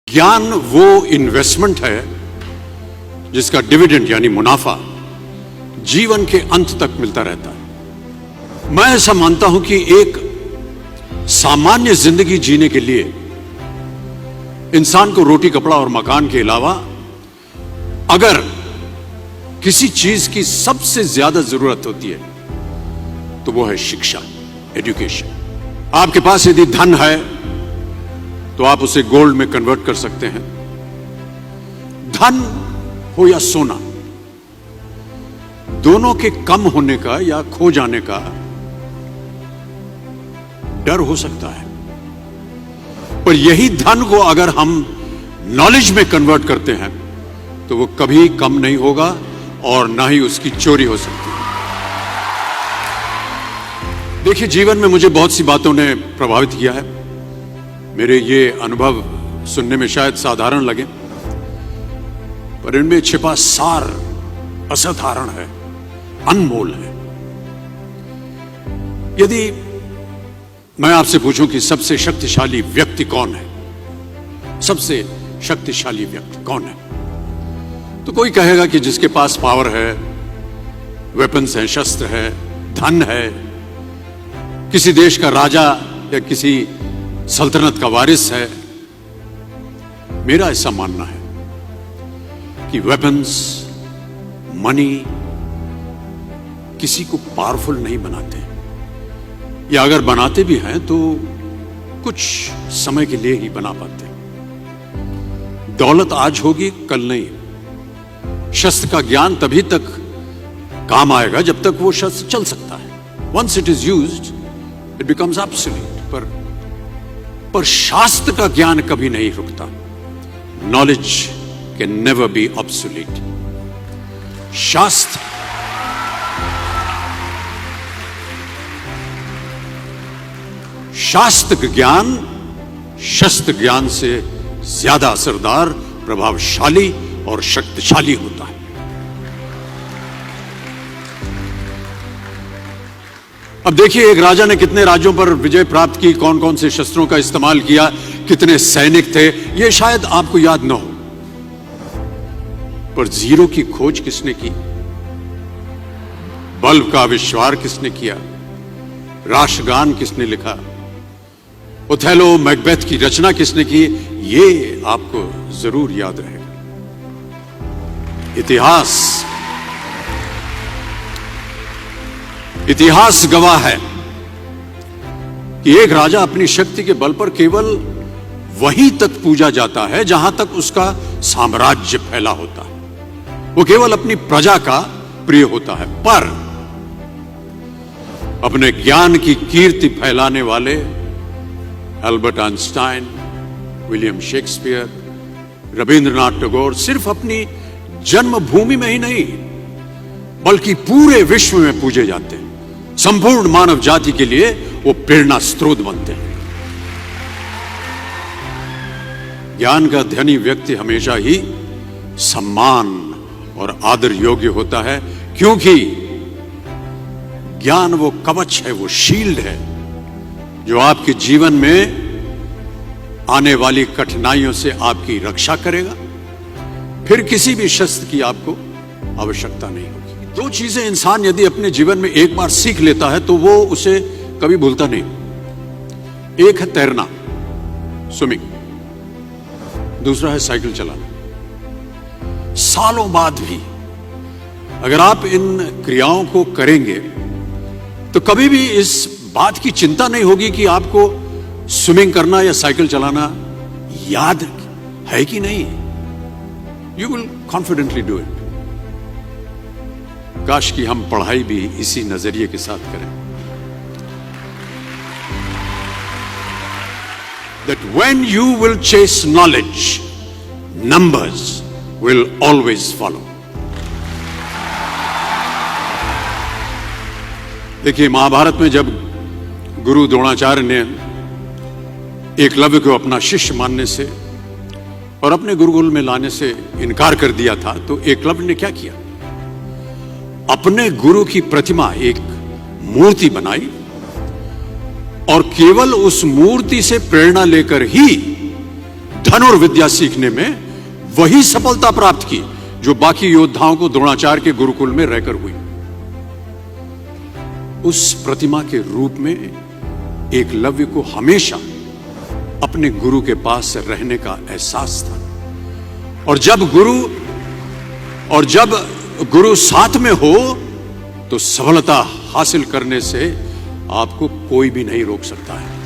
ज्ञान वो इन्वेस्टमेंट है जिसका डिविडेंड यानी मुनाफा जीवन के अंत तक मिलता रहता है। मैं ऐसा मानता हूं कि एक सामान्य जिंदगी जीने के लिए इंसान को रोटी कपड़ा और मकान के अलावा अगर किसी चीज की सबसे ज्यादा जरूरत होती है तो वो है शिक्षा, एजुकेशन। आपके पास यदि धन है तो आप उसे गोल्ड में कन्वर्ट कर सकते हैं। धन हो या सोना, दोनों के कम होने का या खो जाने का डर हो सकता है, पर यही धन को अगर हम नॉलेज में कन्वर्ट करते हैं तो वो कभी कम नहीं होगा और ना ही उसकी चोरी हो सकती है। देखिए, जीवन में मुझे बहुत सी बातों ने प्रभावित किया है। मेरे ये अनुभव सुनने में शायद साधारण लगे, पर इनमें छिपा सार असाधारण है, अनमोल है। यदि मैं आपसे पूछूं कि सबसे शक्तिशाली व्यक्ति कौन है, सबसे शक्तिशाली व्यक्ति कौन है, तो कोई कहेगा कि जिसके पास पावर है, वेपन्स हैं, शस्त्र है, धन है, किसी देश का राजा या किसी सल्तनत का वारिस है। मेरा ऐसा मानना है कि वेपन्स, मनी किसी को पावरफुल नहीं बनाते, या अगर बनाते भी हैं तो कुछ समय के लिए ही बना पाते। दौलत आज होगी, कल नहीं। शस्त्र का ज्ञान तभी तक काम आएगा जब तक वो शस्त्र चल सकता है। Once it is used it becomes obsolete. पर शास्त्र का ज्ञान कभी नहीं रुकता। Knowledge can never be obsolete. शास्त्र ज्ञान शस्त्र ज्ञान से ज्यादा असरदार, प्रभावशाली और शक्तिशाली होता है। अब देखिए, एक राजा ने कितने राज्यों पर विजय प्राप्त की, कौन कौन से शस्त्रों का इस्तेमाल किया, कितने सैनिक थे, यह शायद आपको याद न हो, पर जीरो की खोज किसने की, बल्ब का आविष्कार किसने किया, राष्ट्रगान किसने लिखा, ओथेलो मैकबेथ की रचना किसने की, ये आपको जरूर याद रहेगा। इतिहास गवाह है कि एक राजा अपनी शक्ति के बल पर केवल वहीं तक पूजा जाता है जहां तक उसका साम्राज्य फैला होता है। वो केवल अपनी प्रजा का प्रिय होता है, पर अपने ज्ञान की कीर्ति फैलाने वाले Albert Einstein, William Shakespeare, Rabindranath Tagore सिर्फ अपनी जन्मभूमि में ही नहीं बल्कि पूरे विश्व में पूजे जाते हैं। संपूर्ण मानव जाति के लिए वो प्रेरणा स्रोत बनते हैं। ज्ञान का धनी व्यक्ति हमेशा ही सम्मान और आदर योग्य होता है, क्योंकि ज्ञान वो कवच है, वो शील्ड है जो आपके जीवन में आने वाली कठिनाइयों से आपकी रक्षा करेगा। फिर किसी भी शस्त्र की आपको आवश्यकता नहीं होगी। दो चीजें इंसान यदि अपने जीवन में एक बार सीख लेता है तो वो उसे कभी भूलता नहीं। एक है तैरना, स्विमिंग, दूसरा है साइकिल चलाना। सालों बाद भी अगर आप इन क्रियाओं को करेंगे तो कभी भी इस बात की चिंता नहीं होगी कि आपको स्विमिंग करना या साइकिल चलाना याद है कि नहीं। You will confidently do it. काश कि हम पढ़ाई भी इसी नजरिए के साथ करें, that when you will chase knowledge, numbers will always follow. देखिए, महाभारत में जब गुरु द्रोणाचार्य ने एकलव्य को अपना शिष्य मानने से और अपने गुरुकुल में लाने से इनकार कर दिया था, तो एकलव्य ने क्या किया, अपने गुरु की प्रतिमा, एक मूर्ति बनाई और केवल उस मूर्ति से प्रेरणा लेकर ही धनुर्विद्या सीखने में वही सफलता प्राप्त की जो बाकी योद्धाओं को द्रोणाचार्य के गुरुकुल में रहकर हुई। उस प्रतिमा के रूप में एकलव्य को हमेशा अपने गुरु के पास रहने का एहसास था। और जब गुरु साथ में हो तो सफलता हासिल करने से आपको कोई भी नहीं रोक सकता है।